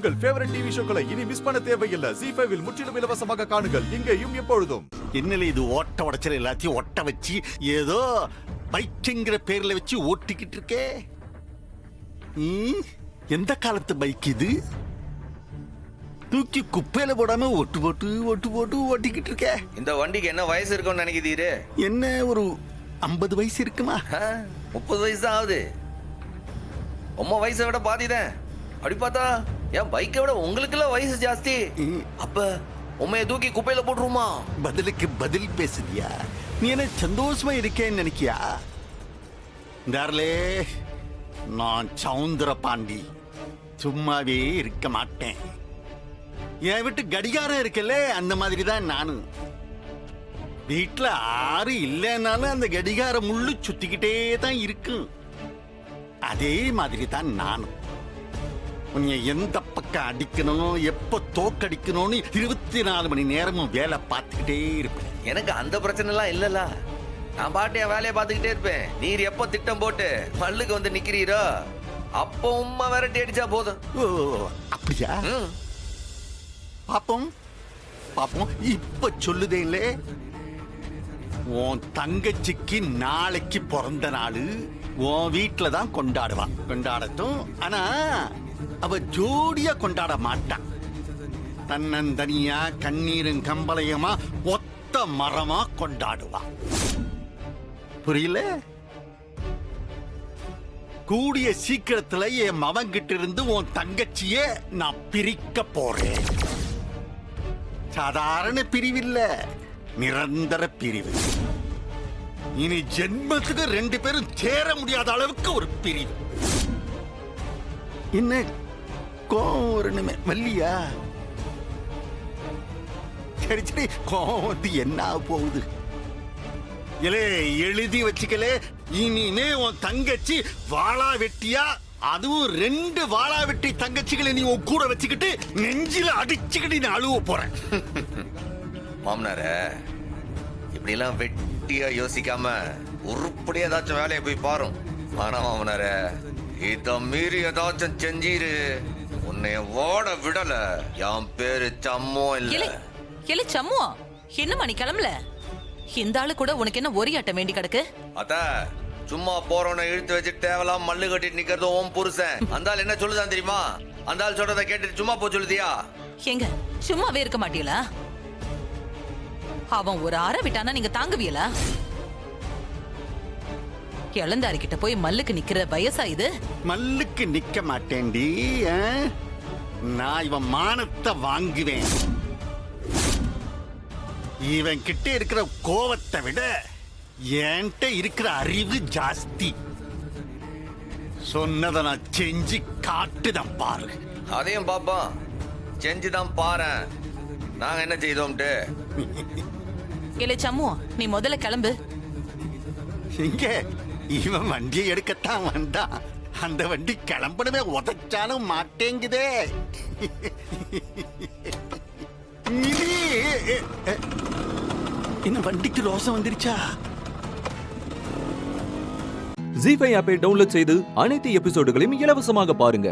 உங்கள் favourite TV ஷோக்களை இனி miss பண்ண தேவையில்லை. ZEE5 இல் முற்றிலும் இலவசமாக காணுங்கள். இங்கேயும் எப்பொழுதும். என்னல இது ஓட்ட உடைச்சல் எல்லாத்தையும் ஒட்ட வச்சு ஏதோ பைக்குங்கிற பேர்ல வச்சு ஓட்டிக்கிட்டு இருக்கே. எந்த காலத்து பைக் இது? தூக்கி குப்பையில போடாம ஒட்டு போட்டு ஓட்டிக்கிட்டு இருக்க. இந்த வண்டிக்கு என்ன வயசு இருக்கும்னு நினைக்கிறீரு? என்ன ஒரு 50 வயசு இருக்குமா? 30 வயசு தான் ஆகுது. உம்மா வயசை விட பாதிதான். அப்படி பார்த்தா என் பைக்கை விட உங்களுக்குலாம் வயசு ஜாஸ்தி. அப்ப உண்மையை தூக்கி குப்பையில போட்டுருமா? பதிலுக்கு பதில் பேசுதியா? நீ என்ன சந்தோஷமா இருக்கேன்னு நினைக்கியா? தார்லே, நான் சவுந்தர பாண்டி சும்மாவே இருக்க மாட்டேன். என் வீட்டு கடிகாரம் இருக்குல்ல, அந்த மாதிரி தான் நானும். வீட்டுல ஆறு இல்லைன்னாலும் அந்த கடிகாரம் முள்ளு சுத்திக்கிட்டே தான் இருக்கும். அதே மாதிரி தான் நானும். உன்னை எந்த பக்கம் அடிக்கணும், எப்ப தோக்கடிக்கணும்னு 24 மணி நேரமும் வேலை பார்த்துக்கிட்டே இருப்பேன். எனக்கு அந்த பிரச்சனை எல்லாம் இல்லல. நான் பாட்டு என் வேலையை பார்த்துக்கிட்டே இருப்பேன். நீர் எப்ப திட்டம் போட்டு மல்லுக்கு வந்து நிக்கிறீரோ அப்போ உம்மா விரட்டி அடிச்சா போதும். ஓ, அப்படியா? பாப்போம் பாப்போம். இப்ப சொல்லுதேங்களே, உன் தங்கச்சிக்கு நாளைக்கு பிறந்த நாள் உன் வீட்டுல தான் கொண்டாடுவான். கொண்டாடட்டும். ஆனா அவ ஜோடியா கொண்டாட மாட்டான். தன்னந்தனியா கண்ணீரும் கம்பளையமா ஒத்த மரமா கொண்டாடுவான். புரியல? கூடிய சீக்கிரத்துல என் மவன்கிட்ட இருந்து உன் தங்கச்சிய நான் பிரிக்க போறேன். சாதாரண பிரிவில்ல, நிரந்தர பிரிவு. இனி ஜென்மத்துக்கு 2 பேரும் சேர முடியாத அளவுக்கு ஒரு பிரிவு. என்ன கோவம் வரணுமே வள்ளியா? சரி சரி, கோவம் வந்து என்ன போகுது? இலே, எழுதி வச்சுக்கலே, இனிமே உன் தங்கச்சி வாளா வெட்டியா, அதுவும் 2 வாளா வெட்டி தங்கச்சிகளை நீ உன் கூட வச்சுக்கிட்டு நெஞ்சில அடிச்சுக்கிட்டு நீ அழுவ போறேன். மாமனார இப்படி எல்லாம் வெட்டியா யோசிக்காம உருப்படியா ஏதாச்சும் வேலையை போய் பாரும். ஆனா மாமனார இத மீறி ஏதாச்சும் செஞ்சீரு, உன்னை ஓட விடல. என் பேரு சம்மோ இல்ல. இல்ல சம்முவா, என்னம்மா நீ கிளம்பல? இந்த ஆளு கூட உனக்கு என்ன ஒரு ஆட்டம் வேண்டி கிடக்கு? அத்த சும்மா போறவனை இழுத்து வச்சு தேவலாம் மல்லு கட்டிட்டு நிக்கிறது உன் புருஷன். அந்த ஆள் என்ன சொல்லுதான் தெரியுமா? அந்த ஆள் சொல்றதை கேட்டுட்டு சும்மா போ சொல்லுதியா? எங்க சும்மாவே இருக்க மாட்டீங்களா? அவன் ஒரு அற விட்டானா நீங்க தாங்குவீங்களா? இளந்தாரிக்கிட்ட போய் மல்லுக்கு நிக்கிற வயசா இது? மல்லுக்கு நிக்க மாட்டேன்டி. நான் இவன் மானத்தை வாங்குவேன். இவன் கிட்ட இருக்கிற கோவத்தை விட என்கிட்ட இருக்கிற அறிவு ஜாஸ்தி. சொன்னதை நான் செஞ்சு காட்டுதான் பாரு. அதையும் பாப்பா, செஞ்சுதான் பாரு நாங்க என்ன செய்தோம்ட்டு. இல்ல சம்முவா, நீ முதல்ல கிளம்பு. இங்க இவன் வண்டியை எடுக்கத்தான் வந்தான். அந்த வண்டி கிளம்பணுமே, உதச்சாலும் மாட்டேங்குதே. என்ன வண்டிக்கு ரோசம் வந்துருச்சா? ZEE5 ஆப்பை டவுன்லோட் செய்து அனைத்து எபிசோடுகளையும் இலவசமாக பாருங்க.